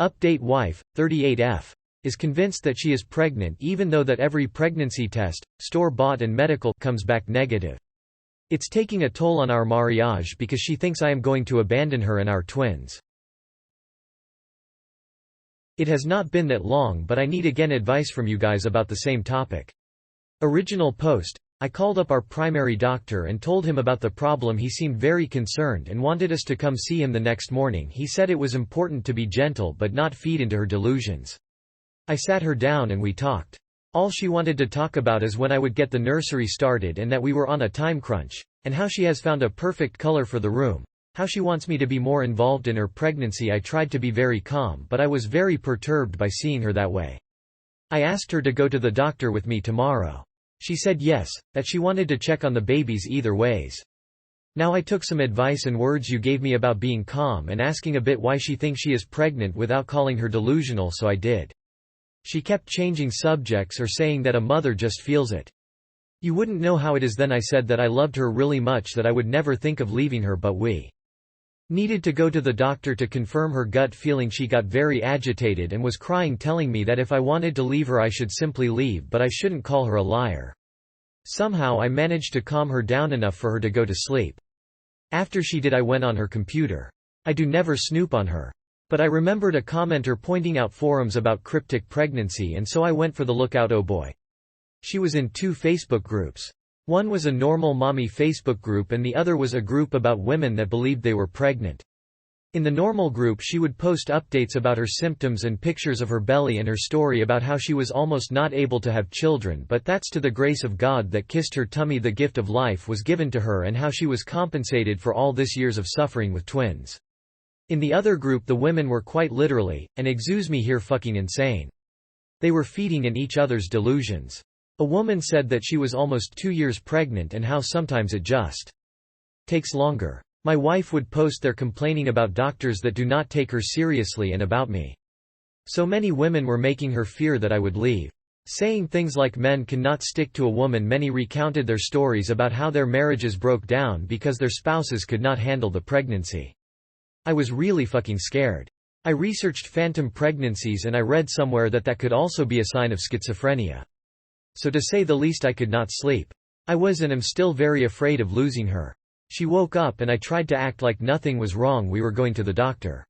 Update wife, 38F, is convinced that she is pregnant even though that every pregnancy test, store-bought and medical, comes back negative. It's taking a toll on our marriage because she thinks I am going to abandon her and our twins. It has not been that long, but I need again advice from you guys about the same topic. Original post. I called up our primary doctor and told him about the problem. He seemed very concerned and wanted us to come see him the next morning. He said it was important to be gentle but not feed into her delusions. I sat her down and we talked. All she wanted to talk about is when I would get the nursery started and that we were on a time crunch, and how she has found a perfect color for the room, how she wants me to be more involved in her pregnancy. I tried to be very calm, but I was very perturbed by seeing her that way. I asked her to go to the doctor with me tomorrow. She said yes, that she wanted to check on the babies either ways. Now I took some advice and words you gave me about being calm and asking a bit why she thinks she is pregnant without calling her delusional, so I did. She kept changing subjects or saying that a mother just feels it. You wouldn't know how it is. Then I said that I loved her really much, that I would never think of leaving her, but we needed to go to the doctor to confirm her gut feeling. She got very agitated and was crying, telling me that if I wanted to leave her I should simply leave, but I shouldn't call her a liar. Somehow I managed to calm her down enough for her to go to sleep. After she did, I went on her computer. I do never snoop on her. But I remembered a commenter pointing out forums about cryptic pregnancy, and so I went for the lookout. Oh boy. She was in 2 Facebook groups. One was a normal mommy Facebook group and the other was a group about women that believed they were pregnant. In the normal group she would post updates about her symptoms and pictures of her belly and her story about how she was almost not able to have children, but that's to the grace of God that kissed her tummy. The gift of life was given to her and how she was compensated for all this years of suffering with twins. In the other group the women were quite literally, and excuse me here, fucking insane. They were feeding in each other's delusions. A woman said that she was almost 2 years pregnant and how sometimes it just takes longer. My wife would post there complaining about doctors that do not take her seriously and about me. So many women were making her fear that I would leave. Saying things like men cannot stick to a woman. Many recounted their stories about how their marriages broke down because their spouses could not handle the pregnancy. I was really fucking scared. I researched phantom pregnancies and I read somewhere that that could also be a sign of schizophrenia. So to say the least I could not sleep. I was and am still very afraid of losing her. She woke up and I tried to act like nothing was wrong. We were going to the doctor.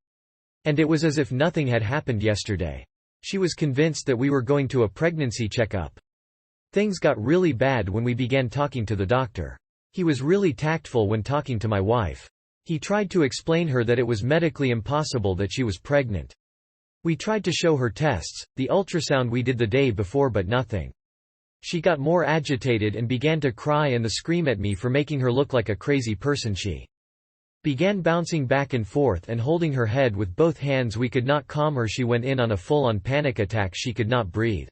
And it was as if nothing had happened yesterday. She was convinced that we were going to a pregnancy checkup. Things got really bad when we began talking to the doctor. He was really tactful when talking to my wife. He tried to explain her that it was medically impossible that she was pregnant. We tried to show her tests, the ultrasound we did the day before, but nothing. She got more agitated and began to cry and scream at me for making her look like a crazy person. She began bouncing back and forth and holding her head with both hands. We could not calm her. She went in on a full-on panic attack. She could not breathe.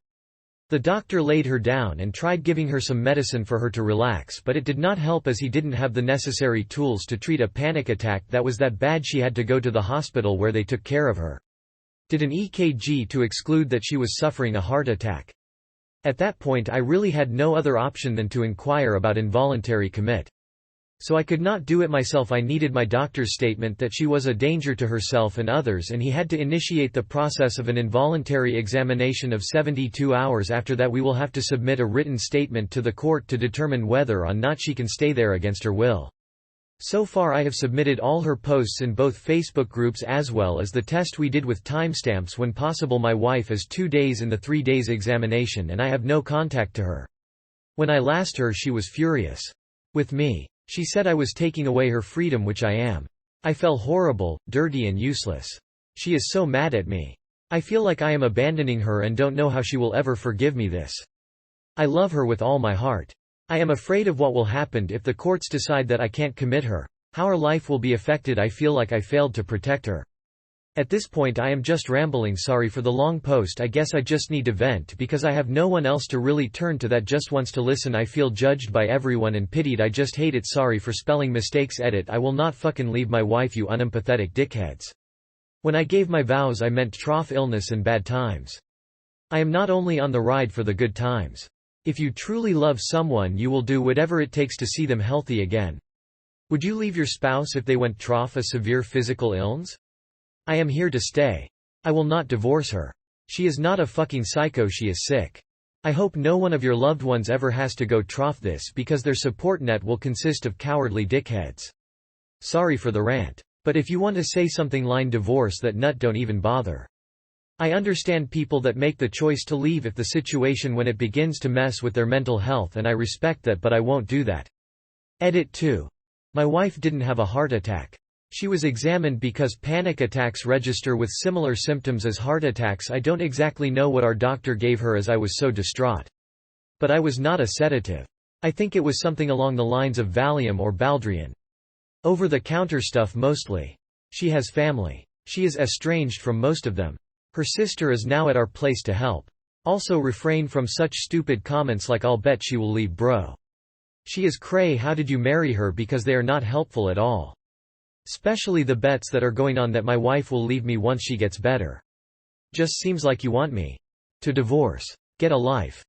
The doctor laid her down and tried giving her some medicine for her to relax, but it did not help as he didn't have the necessary tools to treat a panic attack that was that bad. She had to go to the hospital where they took care of her. Did an EKG to exclude that she was suffering a heart attack. At that point I really had no other option than to inquire about involuntary commit. So I could not do it myself. I needed my doctor's statement that she was a danger to herself and others, and he had to initiate the process of an involuntary examination of 72 hours. After that we will have to submit a written statement to the court to determine whether or not she can stay there against her will. So far I have submitted all her posts in both Facebook groups as well as the test we did with timestamps when possible. My wife is 2 days in the 3 days examination and I have no contact to her. When I last her she was furious with me. She said I was taking away her freedom, which I am. I felt horrible, dirty and useless. She is so mad at me. I feel like I am abandoning her and don't know how she will ever forgive me this. I love her with all my heart. I am afraid of what will happen if the courts decide that I can't commit her, how her life will be affected. I feel like I failed to protect her. At this point I am just rambling. Sorry for the long post. I guess I just need to vent because I have no one else to really turn to that just wants to listen. I feel judged by everyone and pitied. I just hate it. Sorry for spelling mistakes. Edit. I will not fucking leave my wife, you unempathetic dickheads. When I gave my vows I meant trough illness and bad times. I am not only on the ride for the good times. If you truly love someone you will do whatever it takes to see them healthy again. Would you leave your spouse if they went trough a severe physical illness? I am here to stay. I will not divorce her. She is not a fucking psycho, she is sick. I hope no one of your loved ones ever has to go trough this because their support net will consist of cowardly dickheads. Sorry for the rant. But if you want to say something line divorce that nut, don't even bother. I understand people that make the choice to leave if the situation when it begins to mess with their mental health, and I respect that, but I won't do that. Edit 2. My wife didn't have a heart attack. She was examined because panic attacks register with similar symptoms as heart attacks. I don't exactly know what our doctor gave her as I was so distraught. But I was not a sedative. I think it was something along the lines of Valium or Baldrian. Over-the-counter stuff mostly. She has family. She is estranged from most of them. Her sister is now at our place to help. Also refrain from such stupid comments like "I'll bet she will leave bro." She is cray, how did you marry her, because they are not helpful at all. Especially the bets that are going on that my wife will leave me once she gets better. Just seems like you want me to divorce. Get a life.